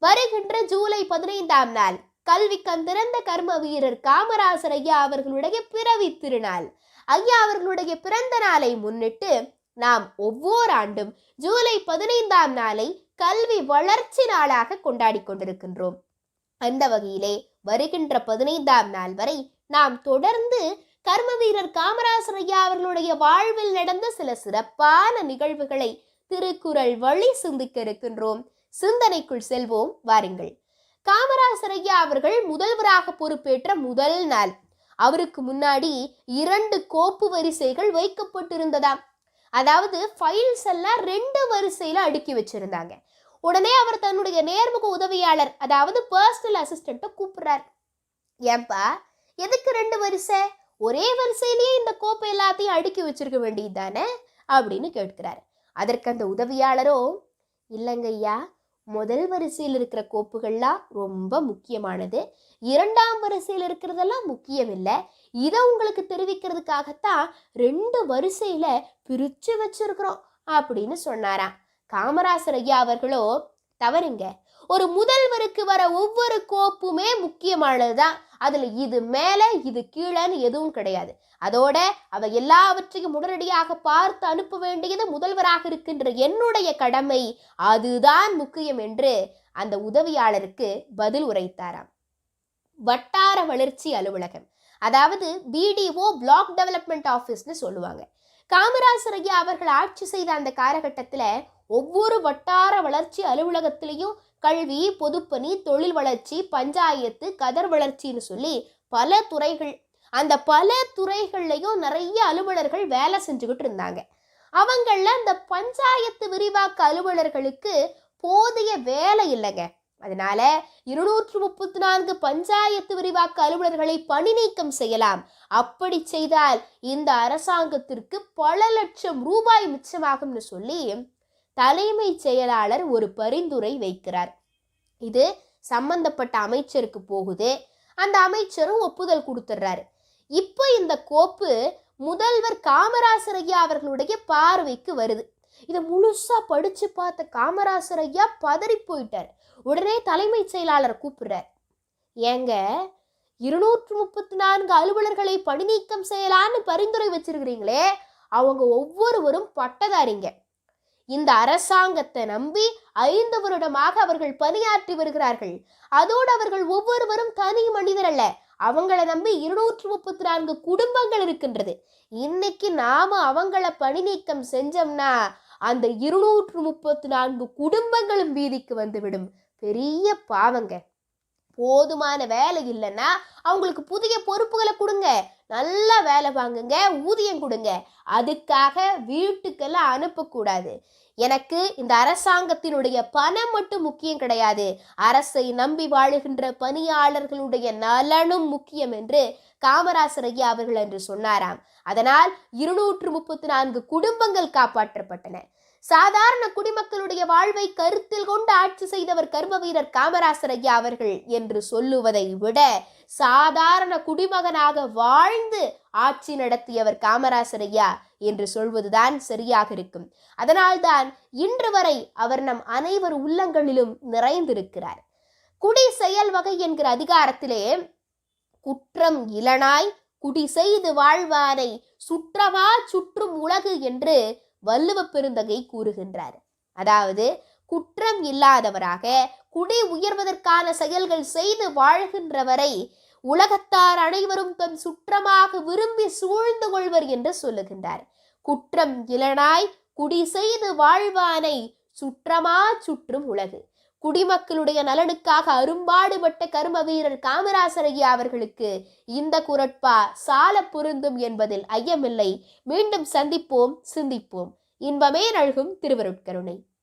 வருகின்ற ஜூலை 15ஆம் நாள் கல்வி கந்திறந்த கர்ம வீரர் காமராசர் ஐயா அவர்களுடைய பிறவி திருநாள். ஐயா அவர்களுடைய பிறந்த நாளை முன்னிட்டு நாம் ஒவ்வொரு ஆண்டும் ஜூலை 15ஆம் நாளை கல்வி வளர்ச்சி நாளாக கொண்டாடி கொண்டிருக்கின்றோம். அந்த வகையிலே வருகின்ற 15ஆம் நாள் வரை நாம் தொடர்ந்து கர்ம வீரர் காமராசர் ஐயா அவர்களுடைய வாழ்வில் நடந்த சில சிறப்பான நிகழ்வுகளை திருக்குறள் வழி சிந்திக்க இருக்கின்றோம். சிந்தனைக்குள் செல்வோம், வாருங்கள். காமராசர் ஐயா அவர்கள் முதல்வராக பொறுப்பேற்ற முதல் நாள் அவருக்கு முன்னாடி 2 கோப்பு வரிசைகள் வைக்கப்பட்டிருந்ததாம். அதாவது ஃபைல்ஸ் எல்லாம் 2 வரிசையில அடுக்கி வச்சிருந்தாங்க. உடனே அவர் தன்னுடைய நேர்முக உதவியாளர், அதாவது பர்சனல் அசிஸ்டண்ட்டை கூப்பிடுறார். ஏன்பா, எதுக்கு 2 வரிசை? ஒரே வரிசையிலேயே இந்த கோப்பை எல்லாத்தையும் அடுக்கி வச்சிருக்க வேண்டியது தானே அப்படின்னு கேட்கிறார். அதற்கு அந்த உதவியாளரோ, இல்லைங்க ஐயா, முதல் வரிசையில் இருக்கிற கோப்புகள்லாம் ரொம்ப முக்கியமானது, 2ஆம் வரிசையில் இருக்கிறதெல்லாம் முக்கியம் இல்லை. இதை உங்களுக்கு தெரிவிக்கிறதுக்காகத்தான் 2 வரிசையில பிரிச்சு வச்சிருக்கிறோம் அப்படின்னு சொன்னாராம். காமராசர் ஐயா அவர்களோ, தவறுங்க, ஒரு முதல்வருக்கு வர ஒவ்வொரு கோப்புமே முக்கியமானதுதான். அதுல இது மேல இது கீழேன்னு எதுவும் கிடையாது. அதோட அவை எல்லாவற்றையும் உடனடியாக பார்த்து அனுப்ப வேண்டியது முதல்வராக இருக்கின்ற என்னுடைய கடமை, அதுதான் முக்கியம் என்று அந்த உதவியாளருக்கு பதில் உரைத்தாராம். வட்டார வளர்ச்சி அலுவலகம், அதாவது BDO, பிளாக் டெவலப்மெண்ட் ஆஃபீஸ்னு சொல்லுவாங்க. காமராசர் ஐயா அவர்கள் ஆட்சி செய்த அந்த காலகட்டத்தில் ஒவ்வொரு வட்டார வளர்ச்சி அலுவலகத்திலையும் கல்வி, பொதுப்பணி, தொழில் வளர்ச்சி, பஞ்சாயத்து, கதர் வளர்ச்சின்னு சொல்லி பல துறைகள், அந்த பல துறைகள்லையும் நிறைய அலுவலர்கள் வேலை செஞ்சுக்கிட்டு இருந்தாங்க. அவங்கள அந்த பஞ்சாயத்து விரிவாக்க அலுவலர்களுக்கு போதிய வேலை இல்லைங்க. அதனால 234 பஞ்சாயத்து விரிவாக்க அலுவலர்களை பணி நீக்கம் செய்யலாம். அப்படி செய்தால் இந்த அரசாங்கத்திற்கு பல லட்சம் ரூபாய் மிச்சமாகும்னு சொல்லி தலைமை செயலாளர் ஒரு பரிந்துரை வைக்கிறார். இது சம்பந்தப்பட்ட அமைச்சருக்கு போகுது. அந்த அமைச்சரும் ஒப்புதல் கொடுத்துட்றாரு. இப்போ இந்த கோப்பு முதல்வர் காமராசர் ஐயா அவர்களுடைய பார்வைக்கு வருது. இதை முழுசா படிச்சு பார்த்த காமராசர் ஐயா பதறி போயிட்டார். உடனே தலைமை செயலாளர் கூப்பிடுறார். ஏங்க, 234 அலுவலர்களை பணி நீக்கம் செய்யலான்னு பரிந்துரை வச்சிருக்கிறீங்களே, அவங்க ஒவ்வொருவரும் பட்டதாரிங்க. இந்த அரசாங்கத்தை நம்பி 5 வருடமாக அவர்கள் பணியாற்றி வருகிறார்கள். அதோடு அவர்கள் ஒவ்வொருவரும் தனி மனிதர் அல்ல, அவங்களை நம்பி 234 குடும்பங்கள் இருக்கின்றது. இன்னைக்கு நாம அவங்கள பணி நீக்கம் செஞ்சோம்னா அந்த 234 குடும்பங்களும் வீதிக்கு வந்துவிடும். பெரிய பாவங்க. போதுமான வேலை இல்லைன்னா அவங்களுக்கு புதிய பொறுப்புகளை கொடுங்க, நல்லா வேலை வாங்குங்க, ஊதியம் கொடுங்க. அதுக்காக வீட்டுக்கெல்லாம் அனுப்பக்கூடாது. எனக்கு இந்த அரசாங்கத்தினுடைய பணம் மட்டும் முக்கியம் கிடையாது, அரசை நம்பி வாழுகின்ற பணியாளர்களுடைய நலனும் முக்கியம் என்று காமராசர் ஐயா அவர்கள் என்று சொன்னாராம். அதனால் 234 குடும்பங்கள் காப்பாற்றப்பட்டன. சாதாரண குடிமக்களுடைய வாழ்வை கருத்தில் கொண்டு ஆட்சி செய்தவர் கர்ம வீரர் காமராசர் ஐயா அவர்கள் என்று சொல்லுவதை விட சாதாரண குடிமகனாக வாழ்ந்து ஆட்சி நடத்தியவர் காமராசர் ஐயா என்று சொல்வதுதான் சரியாக இருக்கும். அதனால்தான் இன்று வரை அவர் நம் அனைவர் உள்ளங்களிலும் நிறைந்திருக்கிறார். குடி செயல் வகை என்கிற அதிகாரத்திலே குற்றம் இலனாய் குடி செய்து வாழ்வானை சுற்றமா சுற்றும் உலகு என்று வள்ளுவ பெருந்தகை கூறுகின்றார். அதாவது குற்றம் இல்லாதவராக குடி உயர்வதற்கான செயல்கள் செய்து வாழ்கின்றவரை உலகத்தார் அனைவரும் தம் சுற்றமாக விரும்பி சூழ்ந்து கொள்வர் என்று சொல்லுகின்றார். குற்றம் இலனாய் குடி செய்து வாழ்வானை சுற்றமா சுற்றும் உலகு. குடிமக்களுடைய நலனுக்காக அரும்பாடுபட்ட கர்ம வீரர் காமராசர் ஐயா அவர்களுக்கு இந்த குரட்பா சால பொருந்தும் என்பதில் ஐயமில்லை. மீண்டும் சந்திப்போம், சிந்திப்போம். இன்பமே நல்கும் திருவருட்கருணை.